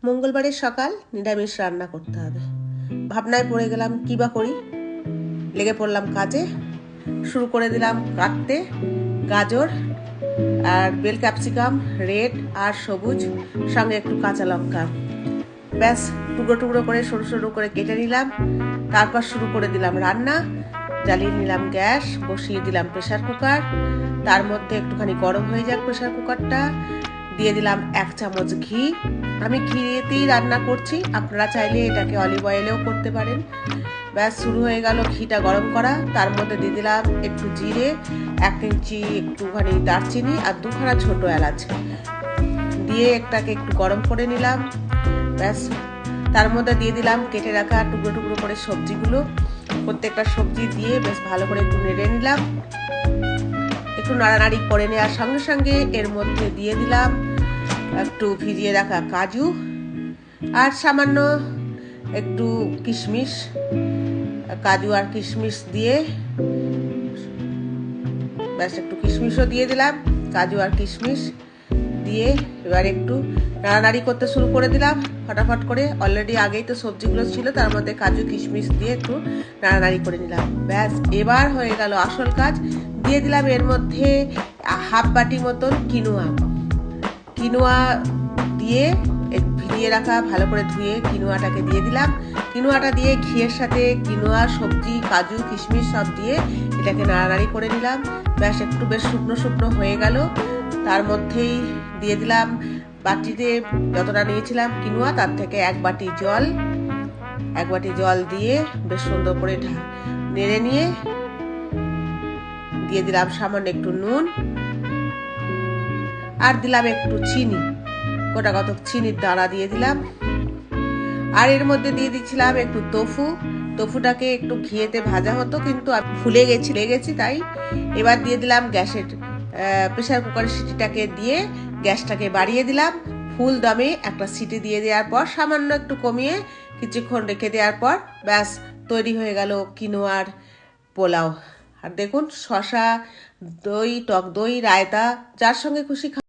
মঙ্গলবারের সকাল, নিরামিষ রান্না করতে হবে। ভাবনায় পড়ে গেলাম কী বা করি। লেগে পড়লাম কাজে, শুরু করে দিলাম কাটতে গাজর আর বেল ক্যাপসিকাম, রেড আর সবুজ, সঙ্গে একটু কাঁচা লঙ্কা। ব্যাস টুকরো টুকরো করে সরু সরু করে কেটে নিলাম। তারপর শুরু করে দিলাম রান্না। জ্বালিয়ে নিলাম গ্যাস, বসিয়ে দিলাম প্রেসার কুকার। তার মধ্যে একটুখানি গরম হয়ে যাক প্রেসার কুকারটা, দিয়ে দিলাম 1 চামচ ঘি। আমি ঘিতেই রান্না করছি, আপনারা চাইলে এটাকে অলিভ অয়েলেও করতে পারেন। ব্যাস শুরু হয়ে গেল ঘিটা গরম করা। তার মধ্যে দিয়ে দিলাম একটু জিরে, 1 ইঞ্চি একটুখানি দারচিনি আর 2খানা ছোট এলাচ দিয়ে এটাকে একটু গরম করে নিলাম। ব্যাস তার মধ্যে দিয়ে দিলাম কেটে রাখা টুকরো টুকরো করে সবজিগুলো। প্রত্যেকটা সবজি দিয়ে বেশ ভালো করে একটু নেড়ে নিলাম। একটু নাড়ানাড়ি করে নেওয়ার সঙ্গে সঙ্গে এর মধ্যে দিয়ে দিলাম একটু ভিজিয়ে রাখা কাজু আর সামান্য একটু কিশমিশ। কাজু আর কিশমিশ দিয়ে ব্যাস একটু কিশমিশও দিয়ে দিলাম। কাজু আর কিশমিশ দিয়ে এবার একটু নাড়ানাড়ি করতে শুরু করে দিলাম ফটাফট করে। অলরেডি আগেই তো সবজিগুলো ছিল, তার মধ্যে কাজু কিশমিশ দিয়ে একটু নাড়ানাড়ি করে নিলাম। ব্যাস এবার হয়ে গেল আসল কাজ। দিয়ে দিলাম এর মধ্যে হাফ বাটি মতন কিনোয়া দিয়ে ভিজিয়ে রাখা ভালো করে ধুয়ে কিনোয়াটাকে দিয়ে দিলাম। কিনোয়াটা দিয়ে ঘিয়ের সাথে কিনোয়া, সবজি, কাজু, কিশমিশ সব দিয়ে এটাকে নাড়ানাড়ি করে নিলাম। ব্যাস একটু বেশ শুকনো শুকনো হয়ে গেল। তার মধ্যেই দিয়ে দিলাম বাটিতে যতটা নিয়েছিলাম কিনোয়া, তার থেকে 1 বাটি জল দিয়ে বেশ সুন্দর করে নেড়ে নিয়ে দিয়ে দিলাম সামান্য একটু নুন আর দিলাম একটু চিনি, গোটা কতক চিনির দানা দিয়ে দিলাম। আর এর মধ্যে দিয়ে দিচ্ছিলাম একটু তোফুটাকে একটু ঘিয়েতে ভাজা হতো, কিন্তু ভুলে গেছি তাই। এবার দিয়ে দিলাম গ্যাসের প্রেসার কুকারের সিটিটাকে দিয়ে গ্যাসটাকে বাড়িয়ে দিলাম। ফুল দমে একটা সিটি দিয়ে দেওয়ার পর সামান্য একটু কমিয়ে কিছুক্ষণ রেখে দেওয়ার পর ব্যাস তৈরি হয়ে গেল কিনোয়ার পোলাও। আর দেখুন, শসা, দই, টক দই, রায়তা, যার সঙ্গে খুশি